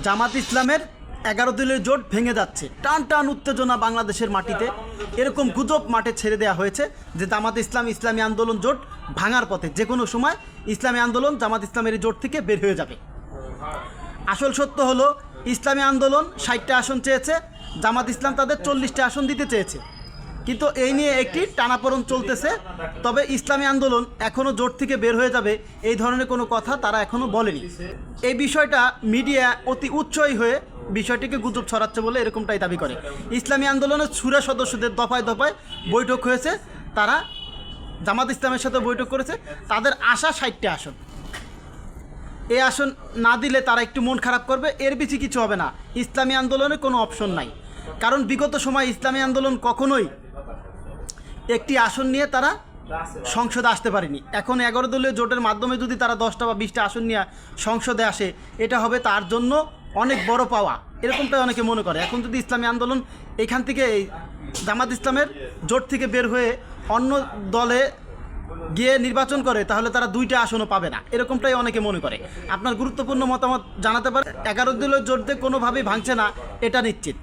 জামাত ইসলামের 11 দলীয় জোট ভেঙে যাচ্ছে। টান টান উত্তেজনা বাংলাদেশের মাটিতে। এরকম গুজব মাঠে ছেড়ে দেওয়া হয়েছে যে জামাত ইসলাম ইসলামী আন্দোলন জোট ভাঙার পথে, যে কোনো সময় ইসলামী আন্দোলন জামাত ইসলামের এই জোট থেকে বের হয়ে যাবে। আসল সত্য হলো ইসলামী আন্দোলন 60টা আসন চেয়েছে, জামাত ইসলাম তাদের 40টা আসন দিতে চেয়েছে, কিন্তু এই নিয়ে একটি টানাপোড়েন চলতেছে। তবে ইসলামী আন্দোলন এখনও জোট থেকে বের হয়ে যাবে এই ধরনের কোনো কথা তারা এখনও বলেনি। এই বিষয়টা মিডিয়া অতি উৎসাহী হয়ে বিষয়টিকে গুজব ছড়াচ্ছে বলে এরকমটাই দাবি করে। ইসলামী আন্দোলনের সুরা সদস্যদের দফায় দফায় বৈঠক হয়েছে, তারা জামাত ইসলামের সাথে বৈঠক করেছে, তাদের আশা 60টা আসন। এই আসন না দিলে তারা একটু মন খারাপ করবে, এর বেশি কিছু হবে না। ইসলামী আন্দোলনে কোনো অপশন নাই, কারণ বিগত সময় ইসলামী আন্দোলন কখনোই একটি আসন নিয়ে তারা সংসদে আসতে পারেনি। এখন 11 দলীয় জোটের মাধ্যমে যদি তারা 10টা বা 20টা আসন নিয়ে সংসদে আসে, এটা হবে তার জন্য অনেক বড় পাওয়া, এরকমটাই অনেকে মনে করে। এখন যদি ইসলামী আন্দোলন এখান থেকে জামাত ইসলামের জোট থেকে বের হয়ে অন্য দলে গিয়ে নির্বাচন করে, তাহলে তারা 2টা আসনও পাবে না, এরকমটাই অনেকে মনে করে। আপনার গুরুত্বপূর্ণ মতামত জানাতে পারে। 11 দলীয় জোট কোনোভাবেই ভাঙছে না, এটা নিশ্চিত।